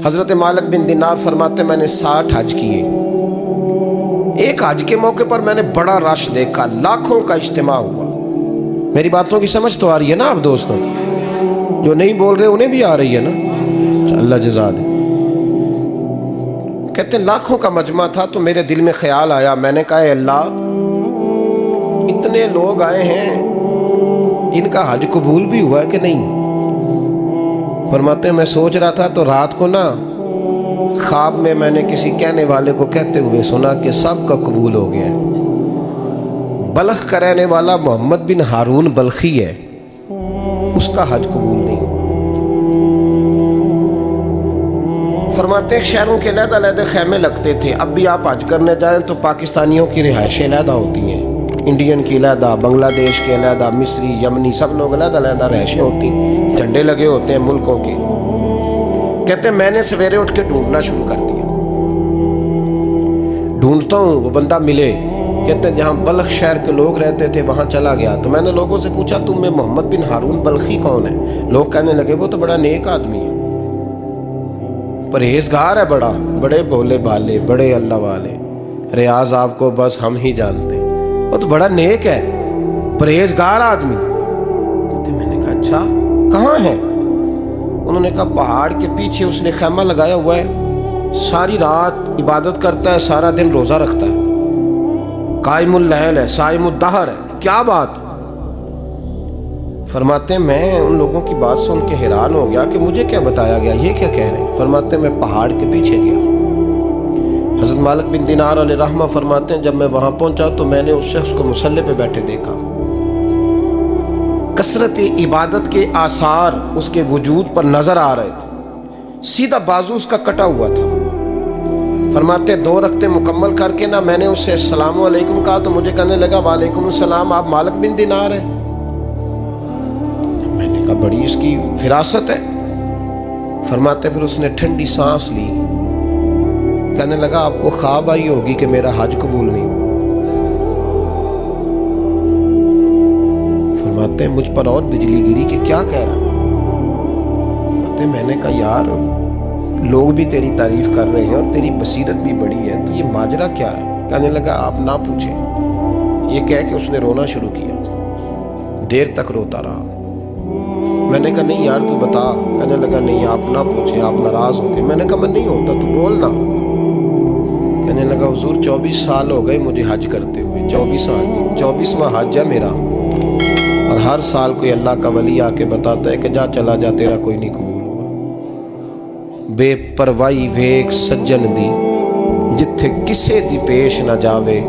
حضرت مالک بن دینار فرماتے میں نے 60 حج کیے. ایک حج کے موقع پر میں نے بڑا رش دیکھا، لاکھوں کا اجتماع ہوا. میری باتوں کی سمجھ تو آ رہی ہے نا آپ دوستوں؟ جو نہیں بول رہے انہیں بھی آ رہی ہے نا؟ اللہ جزا دے. کہتے ہیں لاکھوں کا مجمع تھا تو میرے دل میں خیال آیا. میں نے کہا اے اللہ، اتنے لوگ آئے ہیں، ان کا حج قبول بھی ہوا ہے کہ نہیں؟ فرماتے ہیں میں سوچ رہا تھا تو رات کو نا خواب میں نے کسی کہنے والے کو کہتے ہوئے سنا کہ سب کا قبول ہو گیا ہے. بلخ کا رہنے والا محمد بن ہارون بلخی ہے، اس کا حج قبول نہیں. فرماتے ہیں شہروں کے علیحدہ علیحدہ خیمے لگتے تھے. اب بھی آپ حج کرنے جائیں تو پاکستانیوں کی رہائشیں علیحدہ ہوتی ہیں، انڈین کی علیحدہ، بنگلہ دیش کے علیحدہ، مصری، یمنی، سب لوگ علیحدہ علیحدہ رہائشیں ہوتی ہیں، جھنڈے لگے ہوتے ہیں ملکوں کے. کہتے ہیں میں نے سویرے اٹھ کے ڈھونڈنا شروع کر دیا. ڈھونڈتا ہوں وہ بندہ ملے. کہتے ہیں جہاں بلخ شہر کے لوگ رہتے تھے وہاں چلا گیا تو میں نے لوگوں سے پوچھا تم میں محمد بن ہارون بلخی کون ہے؟ لوگ کہنے لگے وہ تو بڑا نیک آدمی ہے، پرہیزگار ہے، بڑے بولے بالے، بڑے اللہ والے، ریاض آپ کو بس ہم ہی جانتے ہیں، وہ تو بڑا نیک ہے، پرہیزگار آدمی. میں نے کہا اچھا کہاں ہے؟ انہوں نے کہا پہاڑ کے پیچھے اس نے خیمہ لگایا ہوا ہے، ساری رات عبادت کرتا ہے، سارا دن روزہ رکھتا ہے، قائم اللیل ہے، صائم الدہر ہے. کیا بات؟ فرماتے ہیں میں ان لوگوں کی بات سن کے حیران ہو گیا کہ مجھے کیا بتایا گیا، یہ کیا کہہ رہے ہیں. فرماتے ہیں میں پہاڑ کے پیچھے گیا. حضرت مالک بن دینار علیہ رحمہ فرماتے ہیں جب میں وہاں پہنچا تو میں نے اس شخص کو مصلی پہ بیٹھے دیکھا. کثرت عبادت کے آثار اس کے وجود پر نظر آ رہے تھے. سیدھا بازو اس کا کٹا ہوا تھا. فرماتے 2 رکعتیں مکمل کر کے نا میں نے اسے السلام علیکم کہا تو مجھے کہنے لگا وعلیکم السلام، آپ مالک بن دینار ہیں؟ میں نے کہا بڑی اس کی فراست ہے. فرماتے پھر اس نے ٹھنڈی سانس لی، کہنے لگا آپ کو خواب آئی ہوگی کہ میرا حج قبول نہیں ہوا. فرماتے ہیں مجھ پر اور بجلی گری کہ کیا کہہ رہا. فرماتے میں نے کہا یار لوگ بھی تیری تعریف کر رہے ہیں اور تیری بصیرت بھی بڑی ہے، تو یہ ماجرا کیا ہے؟ کہنے لگا آپ نہ پوچھیں. یہ کہہ کے اس نے رونا شروع کیا، دیر تک روتا رہا. میں نے کہا نہیں یار تو بتا. کہنے لگا نہیں آپ نہ پوچھیں، آپ ناراض ہوں گے. میں نے کہا میں نہیں ہوتا، تو بولنا. کہنے لگا حضور 24 سال ہو گئے مجھے حج کرتے ہوئے، 24 سال، 24واں حج ہے میرا، اور ہر سال کوئی اللہ کا ولی آ کے بتاتا ہے کہ جا چلا جا تیرا کوئی نہیں قبول ہوا. بے پروائی ویک سجن دی جتھے کسے دی پیش نہ جاوے،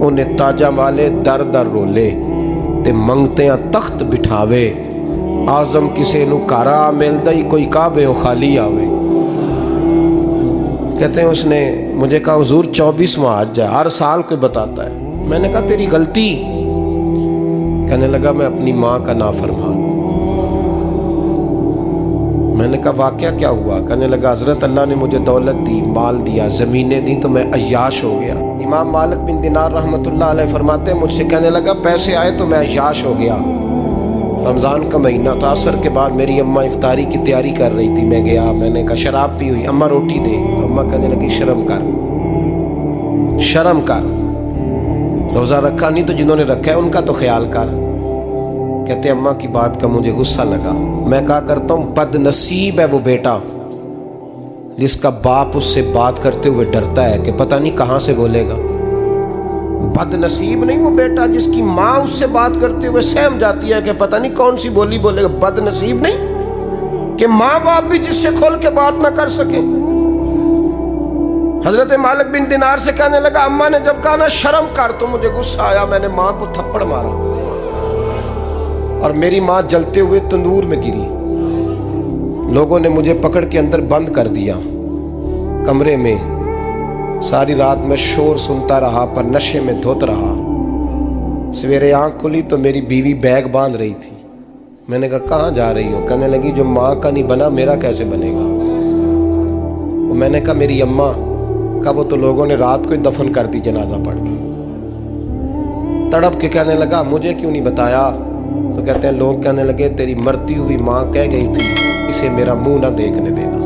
انہیں تاجاں والے در در رولے تے منگتیاں تخت بٹھاوے. آزم کسے نو کارا ملدا ہی کوئی کعبے و خالی آوے. کہتے ہیں اس نے مجھے کہا حضور 24واں حج ہے، ہر سال کوئی بتاتا ہے. میں نے کہا تیری غلطی. کہنے لگا میں اپنی ماں کا نافرمان. میں نے کہا واقعہ کیا ہوا؟ کہنے لگا حضرت اللہ نے مجھے دولت دی، مال دیا، زمینیں دی تو میں عیاش ہو گیا. امام مالک بن دینار رحمۃ اللہ علیہ فرماتے ہیں مجھ سے کہنے لگا پیسے آئے تو میں عیاش ہو گیا. رمضان کا مہینہ تھا، عصر کے بعد میری اماں افطاری کی تیاری کر رہی تھی. میں گیا، میں نے کہا شراب پی ہوئی، اماں روٹی دے. تو اماں کہنے لگی شرم کر، شرم کر، روزہ رکھا نہیں تو جنہوں نے رکھا ہے ان کا تو خیال کر. کہتے اماں کی بات کا مجھے غصہ لگا. میں کہا کرتا ہوں بد نصیب ہے وہ بیٹا جس کا باپ اس سے بات کرتے ہوئے ڈرتا ہے کہ پتہ نہیں کہاں سے بولے گا. بد نصیب نہیں وہ بیٹا جس کی ماں اس سے بات کرتے ہوئے سہم جاتی ہے کہ پتہ نہیں کون سی بولی بولے گا. بد نصیب نہیں کہ ماں باپ بھی جس سے کھول کے بات نہ کر سکے. حضرت مالک بن دینار سے کہنے لگا اماں نے جب کہا نا شرم کر تو مجھے غصہ آیا. میں نے ماں کو تھپڑ مارا اور میری ماں جلتے ہوئے تندور میں گری. لوگوں نے مجھے پکڑ کے اندر بند کر دیا کمرے میں. ساری رات میں شور سنتا رہا پر نشے میں دھوت رہا. سویرے آنکھ کھلی تو میری بیوی بیگ باندھ رہی تھی. میں نے کہا کہاں جا رہی ہو؟ کہنے لگی جو ماں کا نہیں بنا میرا کیسے بنے گا. میں نے کہا میری اماں کا وہ تو لوگوں نے رات کو ہی دفن کر دی جنازہ پڑھ کے. تڑپ کے کہنے لگا مجھے کیوں نہیں بتایا؟ تو کہتے ہیں لوگ کہنے لگے تیری مرتی ہوئی ماں کہہ گئی تھی اسے میرا منہ نہ دیکھنے دینا.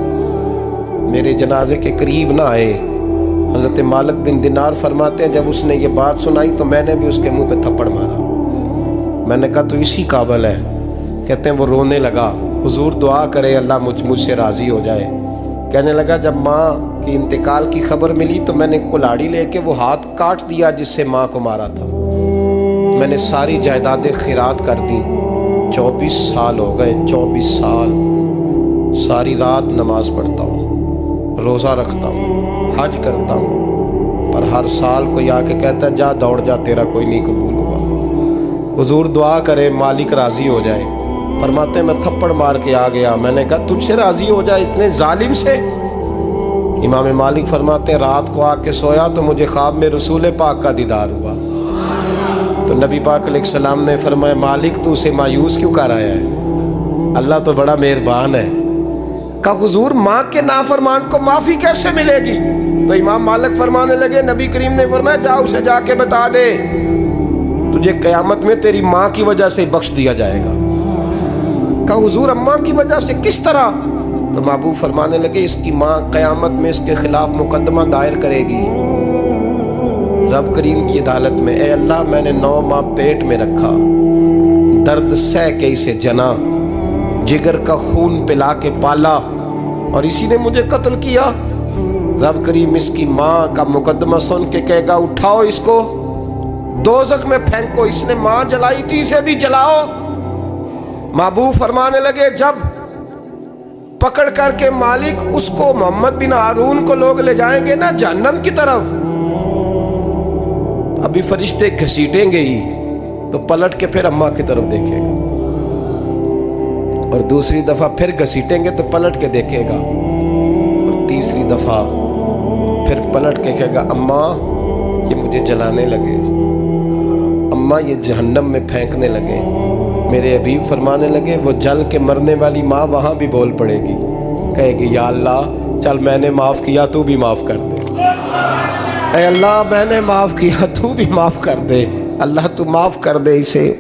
میرے جنازے کے قریب نہ آئے۔ حضرت مالک بن دینار فرماتے ہیں جب اس نے یہ بات سنائی تو میں نے بھی اس کے منہ پہ تھپڑ مارا۔ میں نے کہا تو اسی قابل ہے۔ کہتے ہیں وہ رونے لگا، حضور دعا کرے اللہ مجھ سے راضی ہو جائے۔ کہنے لگا جب ماں کی انتقال کی خبر ملی تو میں نے کلاڑی لے کے وہ ہاتھ کاٹ دیا جس سے ماں کو مارا تھا۔ میں نے ساری جائیدادیں خیرات کر دیں۔ 24 سال ہو گئے، 24 سال ساری رات نماز پڑھتا ہوں، روزہ رکھتا ہوں، حج کرتا ہوں، پر ہر سال کوئی آ کے کہتا ہے جا دوڑ جا تیرا کوئی نہیں قبول ہوا۔ حضور دعا کرے مالک راضی ہو جائے۔ فرماتے میں تھپڑ مار کے آ گیا، میں نے کہا تجھ سے راضی ہو جائے اتنے ظالم سے؟ امام مالک فرماتے ہیں رات کو آ کے سویا تو مجھے خواب میں رسول پاک کا دیدار ہوا۔ تو نبی پاک علیہ السلام نے فرمایا مالک تو اسے مایوس کیوں کر آیا ہے؟ اللہ تو بڑا مہربان ہے۔ کہا حضور ماں کے نافرمان کو معافی کیسے ملے گی؟ تو امام مالک فرمانے لگے نبی کریم نے فرمایا جا اسے جا کے بتا دے تجھے قیامت میں تیری ماں کی وجہ سے بخش دیا جائے گا۔ کہا حضور اماں کی وجہ سے کس طرح؟ تو محبوب فرمانے لگے اس کی ماں قیامت میں اس کے خلاف مقدمہ دائر کرے گی رب کریم کی عدالت میں، اے اللہ میں نے 9 ماہ پیٹ میں رکھا، درد سہ کے اسے جنا، جگر کا خون پلا کے پالا اور اسی نے مجھے قتل کیا۔ رب کریم اس کی ماں کا مقدمہ سن کے کہے گا اٹھاؤ اس کو دوزخ میں پھینکو، اس نے ماں جلائی تھی اسے بھی جلاؤ۔ محبوب فرمانے لگے جب پکڑ کر کے مالک اس کو محمد بن ہارون کو لوگ لے جائیں گے نا جہنم کی طرف، ابھی فرشتے گھسیٹیں گے ہی تو پلٹ کے پھر اماں کی طرف دیکھے گا اور دوسری دفعہ پھر گھسیٹیں گے تو پلٹ کے دیکھے گا اور تیسری دفعہ پھر پلٹ کے کہے گا اماں یہ مجھے جلانے لگے، اماں یہ جہنم میں پھینکنے لگے۔ میرے حبیب فرمانے لگے وہ جل کے مرنے والی ماں وہاں بھی بول پڑے گی، کہے گی یا اللہ چل میں نے معاف کیا تو بھی معاف کر دے، اے اللہ میں نے معاف کیا تو بھی معاف کر دے، اللہ تو معاف کر دے اسے۔